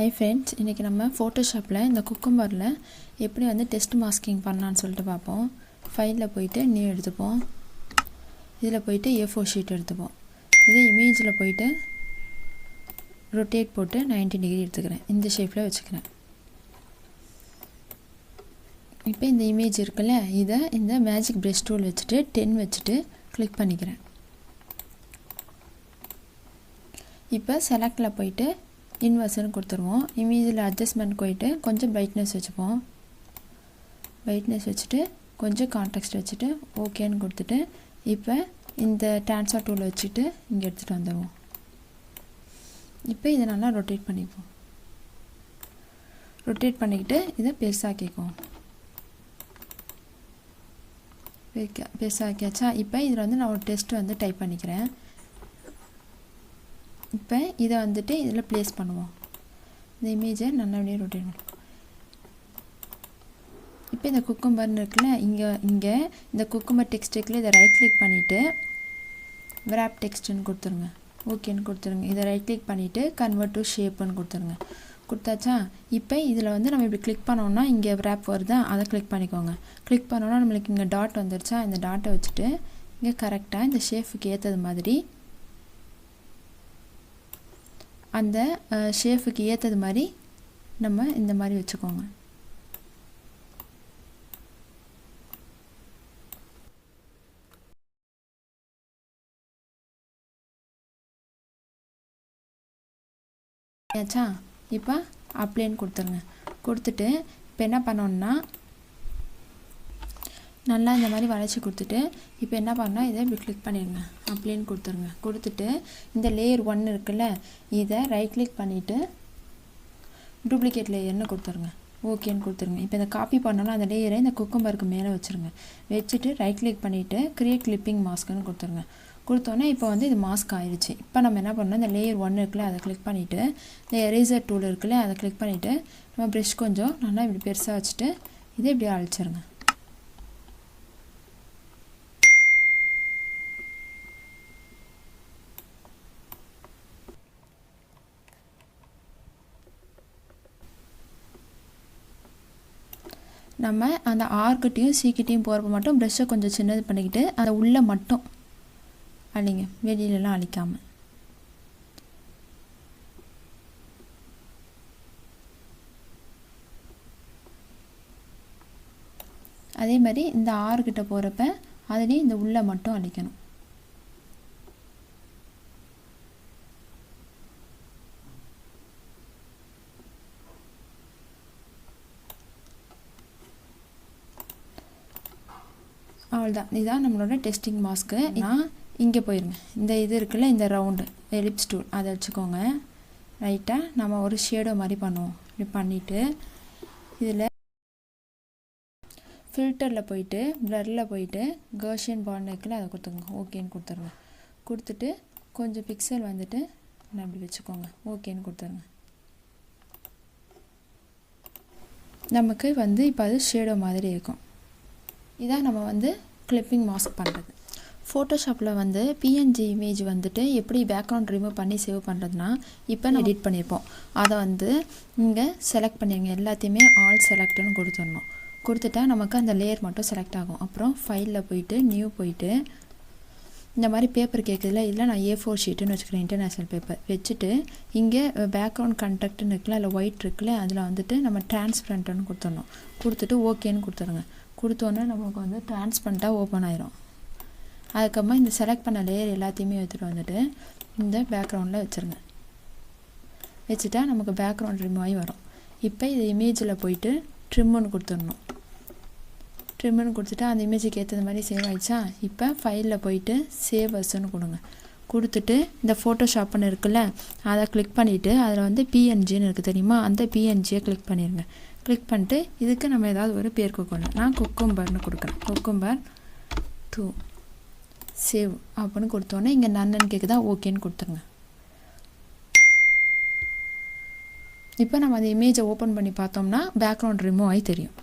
Hi friends, இன்றைக்கி நம்ம ஃபோட்டோஷாப்பில் இந்த குக்கும்பரில் எப்படி வந்து டெஸ்ட் மாஸ்கிங் பண்ணலான்னு சொல்லிட்டு பார்ப்போம். ஃபைலில் போயிட்டு நியூ எடுத்துப்போம். இதில் போயிட்டு A4 ஷீட் எடுத்துப்போம். இதே இமேஜில் போயிட்டு ரொட்டேட் போட்டு 90 டிகிரி எடுத்துக்கிறேன். இந்த ஷேப்பில் வச்சுக்கிறேன். இப்போ இந்த இமேஜ் இருக்குல்ல, இதை இந்த மேஜிக் ப்ரஷ் டூல் வச்சுட்டு 10 வச்சுட்டு கிளிக் பண்ணிக்கிறேன். இப்போ செலக்டில் போயிட்டு இன்வெர்ஸ்னு கொடுத்துருவோம். இமேஜில் அட்ஜஸ்ட்மெண்ட் போயிட்டு கொஞ்சம் பிரைட்னஸ் வச்சுப்போம். பிரைட்னஸ் வச்சுட்டு கொஞ்சம் கான்டெக்ஸ்ட் வச்சுட்டு ஓகேன்னு கொடுத்துட்டு இப்போ இந்த ட்ரான்ஸ்ஃபர் டூலை வச்சுட்டு இங்கே எடுத்துகிட்டு வந்துடுவோம். இப்போ இதை நல்லா ரொட்டேட் பண்ணிப்போம். ரொட்டேட் பண்ணிக்கிட்டு இதை பெருசாக்கிக்குவோம். பெருசாக்கியாச்சா? இப்போ இதில் வந்து நான் ஒரு டெஸ்ட் வந்து டைப் பண்ணிக்கிறேன். இப்போ இதை வந்துட்டு இதில் ப்ளேஸ் பண்ணுவோம். இந்த இமேஜை நல்லபடியாக ரொட்டேட் பண்ணுவோம். இப்போ இந்த குக்கும்பர்னு இருக்குல்ல, இங்கே இந்த குக்கும்பர் டெக்ஸ்ட்டுக்குள்ள இதை ரைட் கிளிக் பண்ணிவிட்டு விராப் டெக்ஸ்ட்டுன்னு கொடுத்துருங்க. ஓகேன்னு கொடுத்துருங்க. இதை ரைட் கிளிக் பண்ணிவிட்டு கன்வெர்ட் டு ஷேப்புன்னு கொடுத்துருங்க. கொடுத்தாச்சா? இப்போ இதில் வந்து நம்ம இப்படி கிளிக் பண்ணோன்னா இங்கே விராப் வருதா, அதை கிளிக் பண்ணிக்கோங்க. கிளிக் பண்ணோன்னா நம்மளுக்கு இங்கே டாட் வந்துருச்சா? இந்த டாட்டை வச்சுட்டு இங்கே கரெக்டாக இந்த ஷேஃபுக்கு ஏற்றது மாதிரி அந்த ஷேஃபுக்கு ஏற்றது மாதிரி நம்ம இந்த மாதிரி வச்சுக்கோங்க. ஆச்சா? இப்போ அப்ளைன்னு கொடுத்துருங்க. கொடுத்துட்டு இப்போ என்ன பண்ணோன்னா நல்லா இந்த மாதிரி வளைச்சி கொடுத்துட்டு இப்போ என்ன பண்ணால் இதை இப்படி கிளிக் பண்ணிடுங்க. அப்ளைன்னு கொடுத்துருங்க. கொடுத்துட்டு இந்த லேயர் 1 இருக்குல்ல, இதை ரைட் கிளிக் பண்ணிவிட்டு டூப்ளிகேட் லேயர்னு கொடுத்துருங்க. ஓகேன்னு கொடுத்துருங்க. இப்போ இதை காப்பி பண்ணோன்னா அந்த லேயரை இந்த குக்கும்பருக்கு மேலே வச்சுருங்க. வச்சுட்டு ரைட் கிளிக் பண்ணிவிட்டு க்ரியேட் கிளிப்பிங் மாஸ்க்குன்னு கொடுத்துருங்க. கொடுத்தோன்னே இப்போ வந்து இது மாஸ்க் ஆயிடுச்சு. இப்போ நம்ம என்ன பண்ணோம், இந்த லேயர் 1 இருக்குல்ல, அதை கிளிக் பண்ணிவிட்டு இந்த எரேசர் டூல் இருக்குல்ல, அதை கிளிக் பண்ணிவிட்டு நம்ம ப்ரெஷ் கொஞ்சம் நல்லா இப்படி பெருசாக வச்சுட்டு இதை இப்படி அழிச்சிருங்க. நம்ம அந்த ஆர்கிட்டையும் சீக்கிட்டையும் போகிறப்ப மட்டும் ப்ரெஷ்ஷை கொஞ்சம் சின்னது பண்ணிக்கிட்டு அதை உள்ளே மட்டும் அழிங்க, வெளியிலலாம் அழிக்காமல். அதே மாதிரி இந்த ஆர்கிட்ட போகிறப்ப அதுலேயும் இந்த உள்ளே மட்டும் அழிக்கணும். அவ்வளோதான். இதுதான் நம்மளோட டெஸ்டிங் மாஸ்க்கு. நான் இங்கே போயிருங்க. இந்த இது இருக்குல்ல, இந்த ரவுண்டு எலிப்ஸ் டூல் அதை வச்சுக்கோங்க. ரைட்டாக நம்ம ஒரு ஷேடோ மாதிரி பண்ணுவோம். இப்படி பண்ணிவிட்டு இதில் ஃபில்டரில் போயிட்டு ப்ளரில் போயிட்டு கர்ஷியன் பாண்ட் இருக்குல்ல, அதை கொடுத்துக்கோங்க. ஓகேன்னு கொடுத்துருங்க. கொடுத்துட்டு கொஞ்சம் பிக்சல் வந்துட்டு நான் அப்படி வச்சுக்கோங்க. ஓகேன்னு கொடுத்துருங்க. நமக்கு வந்து இப்போ அது ஷேடோ மாதிரி இருக்கும். இதான் நம்ம வந்து கிளிப்பிங் மாஸ்க் பண்ணுறது. ஃபோட்டோஷாப்பில் வந்து PNG இமேஜ் வந்துட்டு எப்படி பேக்ரவுண்ட் ரிமூவ் பண்ணி சேவ் பண்ணுறதுனா, இப்போ நான் எடிட் பண்ணியிருப்போம். அதை வந்து இங்கே செலக்ட் பண்ணிடுங்க. எல்லாத்தையுமே ஆல் செலக்ட்னு கொடுத்துடணும். கொடுத்துட்டா நமக்கு அந்த லேயர் மட்டும் செலக்ட் ஆகும். அப்புறம் ஃபைலில் போயிட்டு நியூ போயிட்டு இந்த மாதிரி பேப்பர் கேட்குதுல, இதில் நான் A4 ஷீட்டுன்னு வச்சுக்கிறேன். இன்டர்நேஷ்னல் பேப்பர் வச்சுட்டு இங்கே பேக்ரவுண்ட் கண்டக்ட்னு இருக்குல்ல, அதில் ஒயிட் இருக்குல்ல, அதில் வந்துட்டு நம்ம டிரான்ஸ்பரண்ட்டுன்னு கொடுத்துடணும். கொடுத்துட்டு ஓகேன்னு கொடுத்துருங்க. கொடுத்தோன்னே நமக்கு வந்து டிரான்ஸ்பரண்ட்டாக ஓப்பன் ஆயிரும். அதுக்கப்புறமா இந்த செலக்ட் பண்ண லேயர் எல்லாத்தையுமே எடுத்துகிட்டு வந்துட்டு இந்த பேக்ரவுண்டில் வச்சுருங்க. வச்சுட்டா நமக்கு பேக்ரவுண்ட் ரிமூவ் ஆகி வரும். இப்போ இது இமேஜில் போயிட்டு ட்ரிம்முன்னு கொடுத்துடணும். ட்ரிம்முன்னு கொடுத்துட்டா அந்த இமேஜுக்கு ஏற்றது மாதிரி சேவ் ஆகிடுச்சா? இப்போ ஃபைலில் போயிட்டு சேவ் அஸ்ன்னு கொடுங்க. கொடுத்துட்டு இந்த ஃபோட்டோஷாப்னு இருக்குல்ல, அதை கிளிக் பண்ணிவிட்டு அதில் வந்து PNGன்னு இருக்குது தெரியுமா, அந்த PNGயை கிளிக் பண்ணிடுங்க. கிளிக் பண்ணிட்டு இதுக்கு நம்ம ஏதாவது ஒரு பேர் கொடுக்கணும். நான் குக்கும்பர்னு கொடுக்குறேன். குக்கும்பர் 2 சேவ் அப்படின்னு கொடுத்தோன்னே இங்கே நன்னு கேட்குதா? ஓகேன்னு கொடுத்துருங்க. இப்போ நம்ம அந்த இமேஜை ஓப்பன் பண்ணி பார்த்தோம்னா பேக்ரவுண்ட் ரிமூவ் ஆகி தெரியும்.